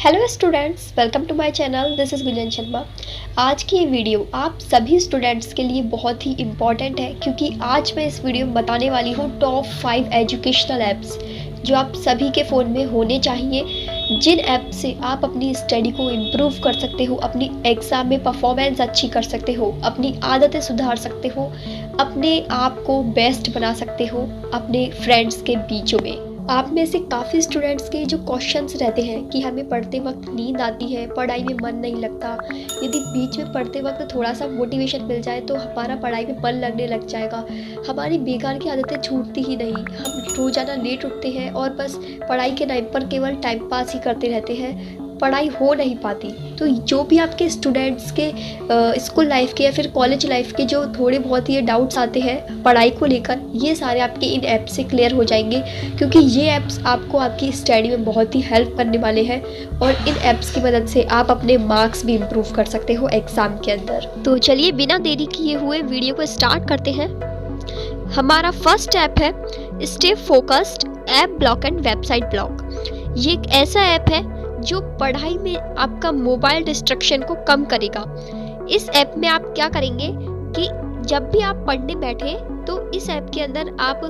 Hello students, welcome to my channel. This is Gunjan Sharma. आज की ये वीडियो आप सभी स्टूडेंट्स के लिए बहुत ही इम्पॉर्टेंट है, क्योंकि आज मैं इस वीडियो में बताने वाली हूँ टॉप 5 एजुकेशनल ऐप्स जो आप सभी के फ़ोन में होने चाहिए, जिन ऐप से आप अपनी स्टडी को इम्प्रूव कर सकते हो, अपनी एग्ज़ाम में परफॉर्मेंस अच्छी कर सकते हो, अपनी आदतें सुधार सकते हो, अपने आप को बेस्ट बना सकते हो अपने फ्रेंड्स के बीचों में। आप में से काफ़ी स्टूडेंट्स के जो क्वेश्चंस रहते हैं कि हमें पढ़ते वक्त नींद आती है, पढ़ाई में मन नहीं लगता, यदि बीच में पढ़ते वक्त थोड़ा सा मोटिवेशन मिल जाए तो हमारा पढ़ाई में मन लगने लग जाएगा, हमारी बेकार की आदतें छूटती ही नहीं, हम रोज़ाना लेट उठते हैं और बस पढ़ाई के टाइम पर केवल टाइम पास ही करते रहते हैं, पढ़ाई हो नहीं पाती। तो जो भी आपके स्टूडेंट्स के स्कूल लाइफ के या फिर कॉलेज लाइफ के जो थोड़े बहुत ये डाउट्स आते हैं पढ़ाई को लेकर, ये सारे आपके इन ऐप से क्लियर हो जाएंगे, क्योंकि ये ऐप्स आपको आपकी स्टडी में बहुत ही हेल्प करने वाले हैं और इन ऐप्स की मदद से आप अपने मार्क्स भी इम्प्रूव कर सकते हो एग्ज़ाम के अंदर। तो चलिए बिना देरी किए हुए वीडियो को स्टार्ट करते हैं। हमारा फर्स्ट ऐप है stay focused app block and website block. ये एक ऐसा ऐप है जो पढ़ाई में आपका मोबाइल डिस्ट्रैक्शन को कम करेगा। इस ऐप में आप क्या करेंगे कि जब भी आप पढ़ने बैठे तो इस ऐप के अंदर आप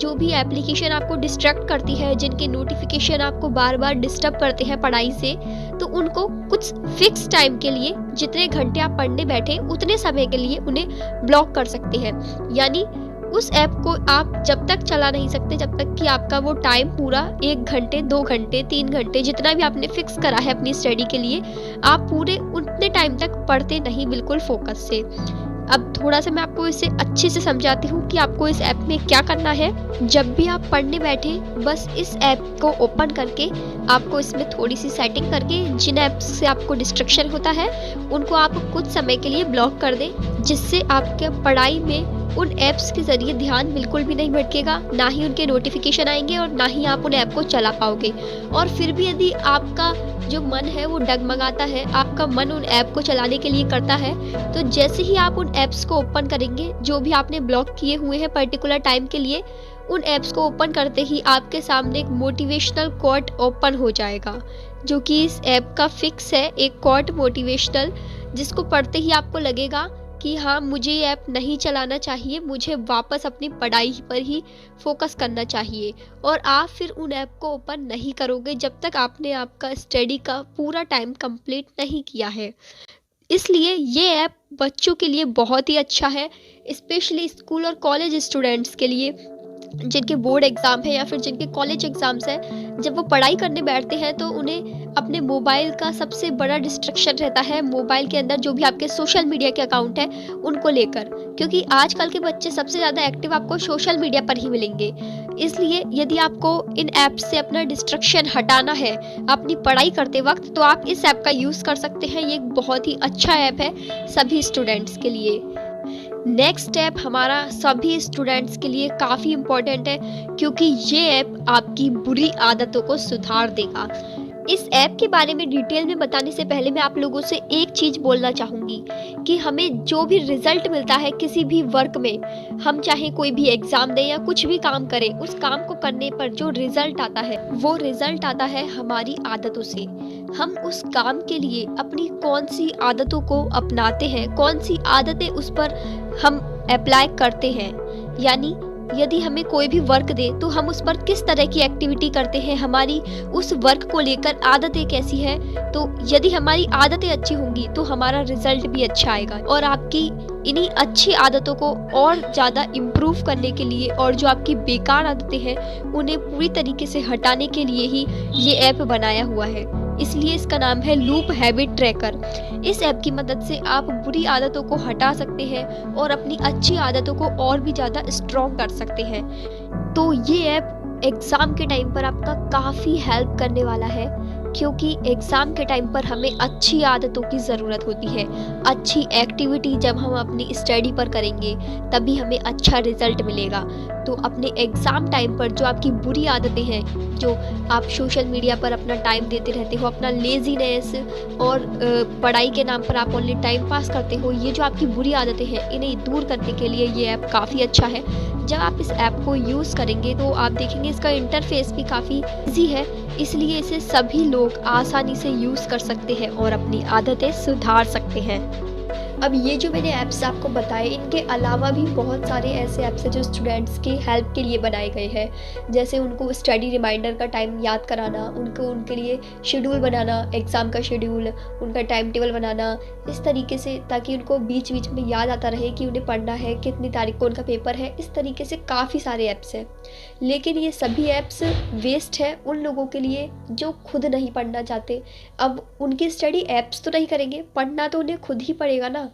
जो भी एप्लीकेशन आपको डिस्ट्रैक्ट करती है, जिनके नोटिफिकेशन आपको बार बार डिस्टर्ब करते हैं पढ़ाई से, तो उनको कुछ फिक्स टाइम के लिए, जितने घंटे आप पढ़ने बैठे उतने समय के लिए उन्हें ब्लॉक कर सकते हैं। यानी उस ऐप को आप जब तक चला नहीं सकते जब तक कि आपका वो टाइम पूरा 1 घंटे 2 घंटे 3 घंटे जितना भी आपने फिक्स करा है अपनी स्टडी के लिए, आप पूरे उतने टाइम तक पढ़ते नहीं बिल्कुल फोकस से। अब थोड़ा सा मैं आपको इसे अच्छे से समझाती हूँ कि आपको इस ऐप में क्या करना है। जब भी आप पढ़ने बैठे बस इस ऐप को ओपन करके आपको इसमें थोड़ी सी सेटिंग करके जिन ऐप्स से आपको डिस्ट्रैक्शन होता है उनको आप कुछ समय के लिए ब्लॉक कर दें, जिससे आपके पढ़ाई में उन ऐप्स के ज़रिए ध्यान बिल्कुल भी नहीं भटकेगा, ना ही उनके नोटिफिकेशन आएंगे और ना ही आप उन ऐप को चला पाओगे। और फिर भी यदि आपका जो मन है वो डगमगाता है, आपका मन उन ऐप को चलाने के लिए करता है, तो जैसे ही आप उन ऐप्स को ओपन करेंगे जो भी आपने ब्लॉक किए हुए हैं पर्टिकुलर टाइम के लिए, उन ऐप्स को ओपन करते ही आपके सामने एक मोटिवेशनल कोट ओपन हो जाएगा, जो कि इस ऐप का फिक्स है, एक कोट मोटिवेशनल, जिसको पढ़ते ही आपको लगेगा कि हाँ, मुझे ये ऐप नहीं चलाना चाहिए, मुझे वापस अपनी पढ़ाई पर ही फोकस करना चाहिए। और आप फिर उन ऐप को ओपन नहीं करोगे जब तक आपने आपका स्टडी का पूरा टाइम कंप्लीट नहीं किया है। इसलिए ये ऐप बच्चों के लिए बहुत ही अच्छा है, स्पेशली स्कूल और कॉलेज स्टूडेंट्स के लिए, जिनके बोर्ड एग्ज़ाम है या फिर जिनके कॉलेज एग्ज़ाम्स हैं। जब वो पढ़ाई करने बैठते हैं तो उन्हें अपने मोबाइल का सबसे बड़ा डिस्ट्रैक्शन रहता है, मोबाइल के अंदर जो भी आपके सोशल मीडिया के अकाउंट हैं उनको लेकर, क्योंकि आजकल के बच्चे सबसे ज़्यादा एक्टिव आपको सोशल मीडिया पर ही मिलेंगे। इसलिए यदि आपको इन ऐप से अपना डिस्ट्रैक्शन हटाना है अपनी पढ़ाई करते वक्त, तो आप इस ऐप का यूज़ कर सकते हैं। ये एक बहुत ही अच्छा ऐप है सभी स्टूडेंट्स के लिए। नेक्स्ट ऐप हमारा सभी स्टूडेंट्स के लिए काफ़ी इम्पोर्टेंट है, क्योंकि ये ऐप आपकी बुरी आदतों को सुधार देगा। इस ऐप के बारे में डिटेल में बताने से पहले मैं आप लोगों से एक चीज़ बोलना चाहूँगी कि हमें जो भी रिजल्ट मिलता है किसी भी वर्क में, हम चाहे कोई भी एग्ज़ाम दें या कुछ भी काम करें, उस काम को करने पर जो रिजल्ट आता है वो रिजल्ट आता है हमारी आदतों से। हम उस काम के लिए अपनी कौन सी आदतों को अपनाते हैं, कौन सी आदतें उस पर हम अप्लाई करते हैं। यानी यदि हमें कोई भी वर्क दे तो हम उस पर किस तरह की एक्टिविटी करते हैं, हमारी उस वर्क को लेकर आदतें कैसी है। तो यदि हमारी आदतें अच्छी होंगी तो हमारा रिजल्ट भी अच्छा आएगा। और आपकी इन्हीं अच्छी आदतों को और ज़्यादा इम्प्रूव करने के लिए और जो आपकी बेकार आदतें हैं उन्हें पूरी तरीके से हटाने के लिए ही ये ऐप बनाया हुआ है। इसलिए इसका नाम है लूप हैबिट ट्रैकर। इस ऐप की मदद से आप बुरी आदतों को हटा सकते हैं और अपनी अच्छी आदतों को और भी ज़्यादा स्ट्रॉन्ग कर सकते हैं। तो ये ऐप एग्ज़ाम के टाइम पर आपका काफ़ी हेल्प करने वाला है, क्योंकि एग्ज़ाम के टाइम पर हमें अच्छी आदतों की ज़रूरत होती है। अच्छी एक्टिविटी जब हम अपनी स्टडी पर करेंगे तभी हमें अच्छा रिज़ल्ट मिलेगा। तो अपने एग्ज़ाम टाइम पर जो आपकी बुरी आदतें हैं, जो आप सोशल मीडिया पर अपना टाइम देते रहते हो, अपना लेज़ीनेस और पढ़ाई के नाम पर आप ओनली टाइम पास करते हो, ये जो आपकी बुरी आदतें हैं इन्हें दूर करने के लिए ये ऐप काफ़ी अच्छा है। जब आप इस ऐप को यूज़ करेंगे तो आप देखेंगे इसका इंटरफेस भी काफ़ी ईजी है, इसलिए इसे सभी लोग आसानी से यूज़ कर सकते हैं और अपनी आदतें सुधार सकते हैं। अब ये जो मैंने ऐप्स आपको बताए, इनके अलावा भी बहुत सारे ऐसे ऐप्स हैं जो स्टूडेंट्स के हेल्प के लिए बनाए गए हैं। जैसे उनको स्टडी रिमाइंडर का टाइम याद कराना, उनके लिए शेड्यूल बनाना, एग्ज़ाम का शेड्यूल, उनका टाइम टेबल बनाना, इस तरीके से, ताकि उनको बीच बीच में याद आता रहे कि उन्हें पढ़ना है, कितनी तारीख को उनका पेपर है। इस तरीके से काफ़ी सारे ऐप्स हैं, लेकिन ये सभी ऐप्स वेस्ट है उन लोगों के लिए जो खुद नहीं पढ़ना चाहते। अब उनकी स्टडी ऐप्स तो नहीं करेंगे, पढ़ना तो उन्हें खुद ही पड़ेगा ना।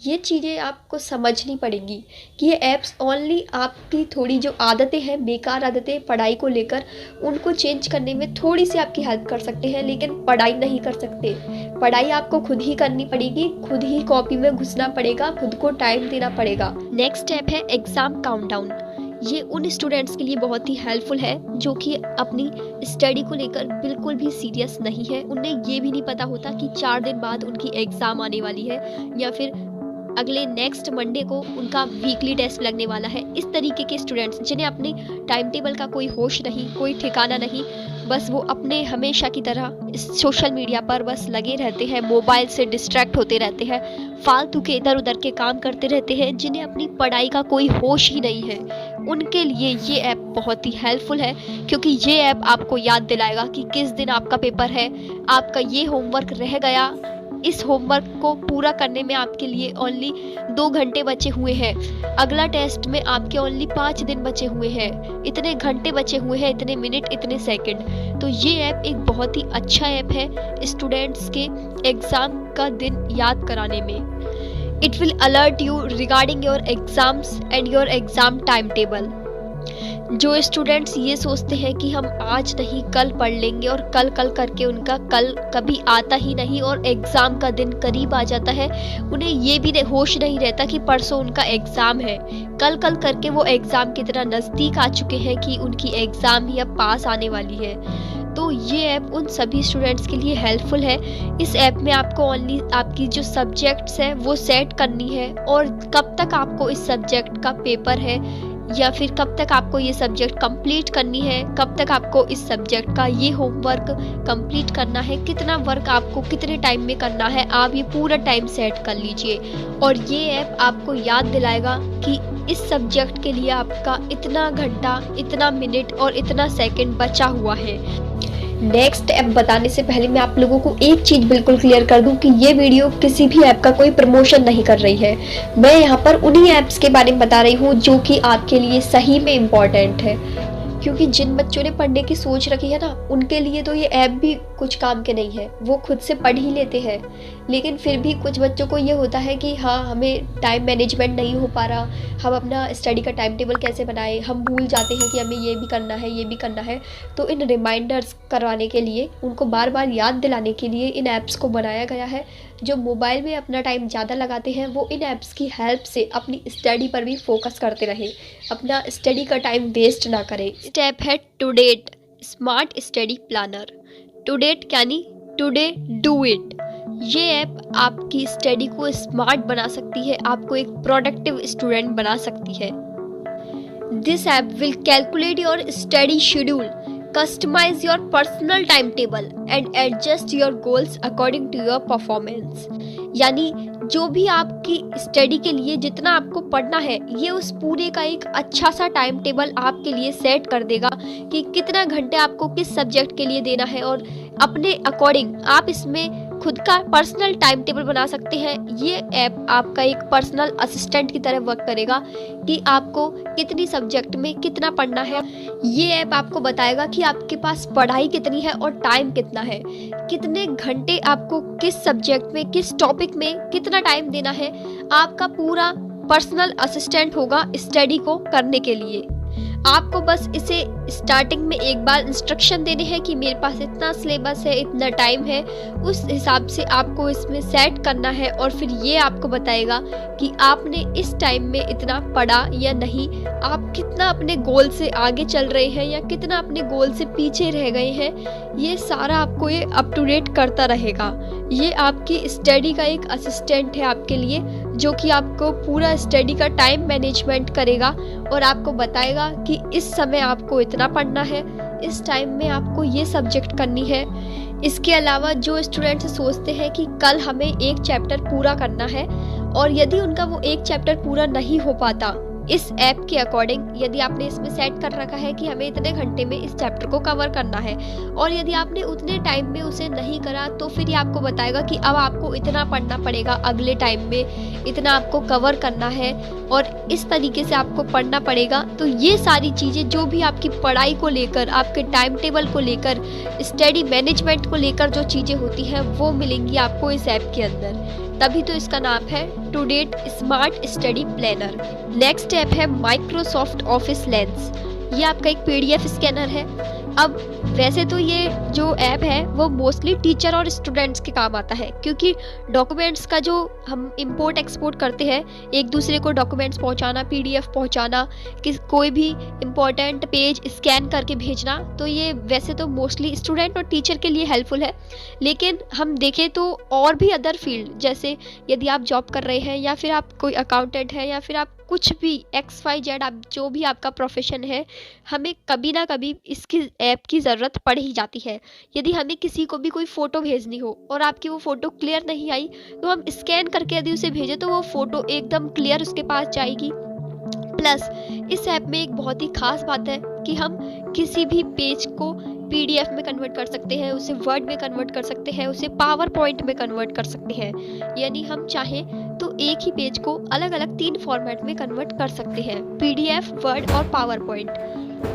ये चीज़ें आपको समझनी पड़ेंगी कि ये ऐप्स ओनली आपकी थोड़ी जो आदतें हैं, बेकार आदतें पढ़ाई को लेकर, उनको चेंज करने में थोड़ी सी आपकी हेल्प कर सकते हैं, लेकिन पढ़ाई नहीं कर सकते। पढ़ाई आपको खुद ही करनी पड़ेगी, खुद ही कॉपी में घुसना पड़ेगा, खुद को टाइम देना पड़ेगा। नेक्स्ट स्टेप है एग्ज़ाम काउंटडाउन। ये उन स्टूडेंट्स के लिए बहुत ही हेल्पफुल है जो कि अपनी स्टडी को लेकर बिल्कुल भी सीरियस नहीं है। उन्हें ये भी नहीं पता होता कि 4 दिन बाद उनकी एग्ज़ाम आने वाली है या फिर अगले नेक्स्ट मंडे को उनका वीकली टेस्ट लगने वाला है। इस तरीके के स्टूडेंट्स जिन्हें अपने टाइम टेबल का कोई होश नहीं, कोई ठिकाना नहीं, बस वो अपने हमेशा की तरह इस सोशल मीडिया पर बस लगे रहते हैं, मोबाइल से डिस्ट्रैक्ट होते रहते हैं, फालतू के इधर उधर के काम करते रहते हैं, जिन्हें अपनी पढ़ाई का कोई होश ही नहीं है, उनके लिए ये ऐप बहुत ही हेल्पफुल है। क्योंकि ये ऐप आपको याद दिलाएगा कि किस दिन आपका पेपर है, आपका ये होमवर्क रह गया, इस होमवर्क को पूरा करने में आपके लिए ओनली 2 घंटे बचे हुए हैं, अगला टेस्ट में आपके ओनली 5 दिन बचे हुए हैं, इतने घंटे बचे हुए हैं, इतने मिनट, इतने सेकंड। तो ये ऐप एक बहुत ही अच्छा ऐप है स्टूडेंट्स के एग्ज़ाम का दिन याद कराने में। It will alert you regarding your exams and your exam time table. जो स्टूडेंट्स ये सोचते हैं कि हम आज नहीं कल पढ़ लेंगे और कल करके उनका कल कभी आता ही नहीं और एग्ज़ाम का दिन करीब आ जाता है, उन्हें ये भी होश नहीं रहता कि परसों उनका एग्ज़ाम है। कल करके वो एग्ज़ाम की तरह नज़दीक आ चुके हैं कि उनकी एग्ज़ाम ही अब पास आने वाली है। तो ये ऐप उन सभी स्टूडेंट्स के लिए हेल्पफुल है। इस ऐप में आपको ओनली आपकी जो सब्जेक्ट्स है वो सेट करनी है और कब तक आपको इस सब्जेक्ट का पेपर है या फिर कब तक आपको ये सब्जेक्ट कंप्लीट करनी है, कब तक आपको इस सब्जेक्ट का ये होमवर्क कंप्लीट करना है, कितना वर्क आपको कितने टाइम में करना है, आप ये पूरा टाइम सेट कर लीजिए। और ये ऐप आपको याद दिलाएगा कि इस सब्जेक्ट के लिए आपका इतना घंटा, इतना मिनट और इतना सेकंड बचा हुआ है। नेक्स्ट ऐप बताने से पहले मैं आप लोगों को एक चीज़ बिल्कुल क्लियर कर दूं कि ये वीडियो किसी भी ऐप का कोई प्रमोशन नहीं कर रही है। मैं यहाँ पर उन्हीं ऐप्स के बारे में बता रही हूँ जो कि आपके लिए सही में इम्पॉर्टेंट है, क्योंकि जिन बच्चों ने पढ़ने की सोच रखी है ना, उनके लिए तो ये ऐप भी कुछ काम के नहीं है, वो खुद से पढ़ ही लेते हैं। लेकिन फिर भी कुछ बच्चों को ये होता है कि हाँ, हमें टाइम मैनेजमेंट नहीं हो पा रहा, हम अपना स्टडी का टाइम टेबल कैसे बनाएं, हम भूल जाते हैं कि हमें ये भी करना है, ये भी करना है। तो इन रिमाइंडर्स करवाने के लिए, उनको बार बार याद दिलाने के लिए इन ऐप्स को बनाया गया है। जो मोबाइल में अपना टाइम ज़्यादा लगाते हैं वो इन ऐप्स की हेल्प से अपनी स्टडी पर भी फोकस करते रहें, अपना स्टडी का टाइम वेस्ट ना करें। स्टेप है to date smart study planner. To date यानी टुडे डू इट। ये ऐप आपकी स्टडी को स्मार्ट बना सकती है, आपको एक प्रोडक्टिव स्टूडेंट बना सकती है। This app will calculate your study schedule, customize your personal timetable and adjust your goals according to your performance। यानी जो भी आपकी स्टडी के लिए जितना आपको पढ़ना है, ये उस पूरे का एक अच्छा सा टाइम टेबल आपके लिए सेट कर देगा कि कितना घंटे आपको किस सब्जेक्ट के लिए देना है, और अपने अकॉर्डिंग आप इसमें खुद का पर्सनल टाइम टेबल बना सकते हैं। ये ऐप आपका एक पर्सनल असिस्टेंट की तरह वर्क करेगा कि आपको कितनी सब्जेक्ट में कितना पढ़ना है। ये ऐप आपको बताएगा कि आपके पास पढ़ाई कितनी है और टाइम कितना है, कितने घंटे आपको किस सब्जेक्ट में, किस टॉपिक में कितना टाइम देना है। आपका पूरा पर्सनल असिस्टेंट होगा स्टडी को करने के लिए। आपको बस इसे स्टार्टिंग में एक बार इंस्ट्रक्शन देने हैं कि मेरे पास इतना सिलेबस है, इतना टाइम है, उस हिसाब से आपको इसमें सेट करना है, और फिर ये आपको बताएगा कि आपने इस टाइम में इतना पढ़ा या नहीं, आप कितना अपने गोल से आगे चल रहे हैं या कितना अपने गोल से पीछे रह गए हैं। ये सारा आपको ये अप टू डेट करता रहेगा। ये आपकी स्टडी का एक असिस्टेंट है आपके लिए, जो कि आपको पूरा स्टडी का टाइम मैनेजमेंट करेगा और आपको बताएगा कि इस समय आपको इतना पढ़ना है, इस टाइम में आपको ये सब्जेक्ट करनी है। इसके अलावा जो स्टूडेंट्स सोचते हैं कि कल हमें एक चैप्टर पूरा करना है और यदि उनका वो एक चैप्टर पूरा नहीं हो पाता, इस ऐप के अकॉर्डिंग यदि आपने इसमें सेट कर रखा है कि हमें इतने घंटे में इस चैप्टर को कवर करना है और यदि आपने उतने टाइम में उसे नहीं करा तो फिर ये आपको बताएगा कि अब आपको इतना पढ़ना पड़ेगा, अगले टाइम में इतना आपको कवर करना है और इस तरीके से आपको पढ़ना पड़ेगा। तो ये सारी चीज़ें जो भी आपकी पढ़ाई को लेकर, आपके टाइम टेबल को लेकर, स्टडी मैनेजमेंट को लेकर जो चीज़ें होती हैं वो मिलेंगी आपको इस ऐप के अंदर। तभी तो इसका नाम है Todait smart study planner. Next app है माइक्रोसॉफ्ट ऑफिस लेंस। ये आपका एक पीडीएफ स्कैनर है। अब वैसे तो ये जो ऐप है वो मोस्टली टीचर और स्टूडेंट्स के काम आता है, क्योंकि डॉक्यूमेंट्स का जो हम इंपोर्ट एक्सपोर्ट करते हैं, एक दूसरे को डॉक्यूमेंट्स पहुंचाना, पीडीएफ पहुंचाना, कि कोई भी इम्पोर्टेंट पेज स्कैन करके भेजना, तो ये वैसे तो मोस्टली स्टूडेंट और टीचर के लिए हेल्पफुल है। लेकिन हम देखें तो और भी अदर फील्ड, जैसे यदि आप जॉब कर रहे हैं या फिर आप कोई अकाउंटेंट हैं या फिर आप कुछ भी XYZ, आप जो भी आपका प्रोफेशन है, हमें कभी ना कभी इसकी ऐप की ज़रूरत पड़ ही जाती है। यदि हमें किसी को भी कोई फ़ोटो भेजनी हो और आपकी वो फ़ोटो क्लियर नहीं आई, तो हम स्कैन करके यदि उसे भेजें तो वो फ़ोटो एकदम क्लियर उसके पास जाएगी। प्लस इस ऐप में एक बहुत ही खास बात है कि हम किसी भी पेज को पीडीएफ में कन्वर्ट कर सकते हैं, उसे वर्ड में कन्वर्ट कर सकते हैं, उसे पावर पॉइंट में कन्वर्ट कर सकते हैं। यानी हम चाहें तो एक ही पेज को अलग अलग 3 फॉर्मेट में कन्वर्ट कर सकते हैं, पीडीएफ, वर्ड और पावर पॉइंट।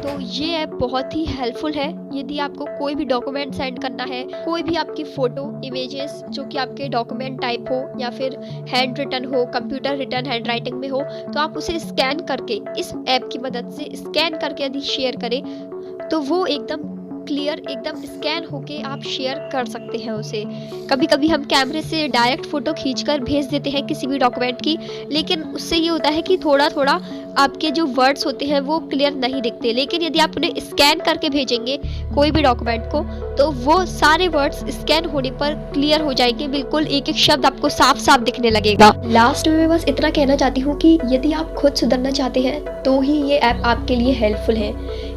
तो ये ऐप बहुत ही हेल्पफुल है यदि आपको कोई भी डॉक्यूमेंट सेंड करना है, कोई भी आपकी फ़ोटो, इमेजेस जो कि आपके डॉक्यूमेंट टाइप हो या फिर हैंड रिटन हो, कंप्यूटर रिटन हैंड राइटिंग में हो, तो आप उसे स्कैन करके, इस ऐप की मदद से स्कैन करके यदि शेयर करें तो वो एकदम क्लियर, एकदम स्कैन होके आप शेयर कर सकते हैं उसे। कभी कभी हम कैमरे से डायरेक्ट फ़ोटो खींचकर भेज देते हैं किसी भी डॉक्यूमेंट की, लेकिन उससे ये होता है कि थोड़ा थोड़ा आपके जो वर्ड्स होते हैं वो क्लियर नहीं दिखते। लेकिन यदि आप उन्हें स्कैन करके भेजेंगे कोई भी डॉक्यूमेंट को, तो वो सारे वर्ड्स स्कैन होने पर क्लियर हो जाएंगे, बिल्कुल एक एक शब्द आपको साफ साफ दिखने लगेगा। लास्ट में मैं बस इतना कहना चाहती हूँ कि यदि आप खुद सुधरना चाहते हैं तो ही ये ऐप आपके लिए हेल्पफुल है,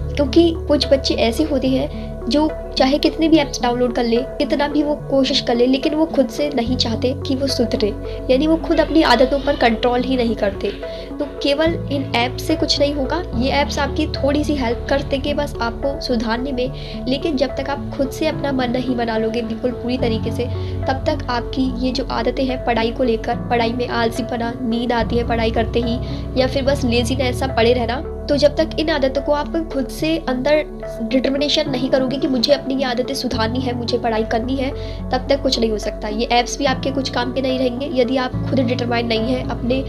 क्योंकि कुछ बच्चे ऐसे होते हैं जो चाहे कितने भी ऐप्स डाउनलोड कर ले, कितना भी वो कोशिश कर ले, लेकिन वो खुद से नहीं चाहते कि वो सुधरे, यानी वो खुद अपनी आदतों पर कंट्रोल ही नहीं करते। तो केवल इन ऐप से कुछ नहीं होगा, ये ऐप्स आपकी थोड़ी सी हेल्प कर देंगे बस आपको सुधारने में, लेकिन जब तक आप खुद से अपना मन नहीं बना लोगे बिल्कुल पूरी तरीके से, तब तक आपकी ये जो आदतें हैं पढ़ाई को लेकर, पढ़ाई में आलसीपना, नींद आती है पढ़ाई करते ही, या फिर बस लेजीनेस सा पड़े रहना, तो जब तक इन आदतों को आप खुद से अंदर डिटर्मिनेशन नहीं करोगे कि मुझे अपनी ये आदतें सुधारनी है, मुझे पढ़ाई करनी है, तब तक कुछ नहीं हो सकता। ये ऐप्स भी आपके कुछ काम के नहीं रहेंगे यदि आप खुद डिटरमाइन नहीं है अपने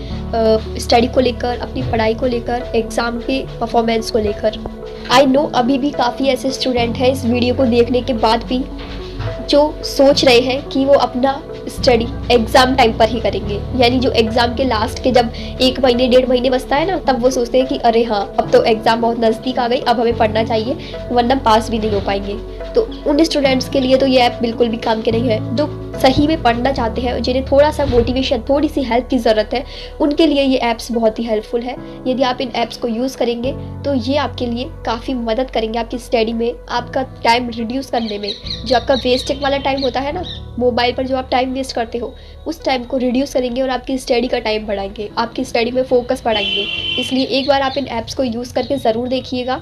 स्टडी को लेकर, अपनी पढ़ाई को लेकर, एग्ज़ाम के परफॉर्मेंस को लेकर। आई नो अभी भी काफ़ी ऐसे स्टूडेंट हैं इस वीडियो को देखने के बाद भी जो सोच रहे हैं कि वो अपना स्टडी एग्ज़ाम टाइम पर ही करेंगे, यानी जो एग्ज़ाम के लास्ट के जब 1 महीने 1.5 महीने बचता है ना, तब वो सोचते हैं कि अरे हाँ अब तो एग्ज़ाम बहुत नज़दीक आ गई, अब हमें पढ़ना चाहिए वरना पास भी नहीं हो पाएंगे। तो उन स्टूडेंट्स के लिए तो ये ऐप बिल्कुल भी काम के नहीं है। जो सही में पढ़ना चाहते हैं, जिन्हें थोड़ा सा मोटिवेशन, थोड़ी सी हेल्प की ज़रूरत है, उनके लिए ये ऐप्स बहुत ही हेल्पफुल है। यदि आप इन ऐप्स को यूज़ करेंगे तो ये आपके लिए काफ़ी मदद करेंगे आपकी स्टडी में, आपका टाइम रिड्यूस करने में। जो आपका वेस्टिंग वाला टाइम होता है ना, मोबाइल पर जो आप टाइम वेस्ट करते हो, उस टाइम को रिड्यूस करेंगे और आपकी स्टडी का टाइम बढ़ाएंगे, आपकी स्टडी में फोकस बढ़ाएंगे। इसलिए एक बार आप इन ऐप्स को यूज़ करके ज़रूर देखिएगा।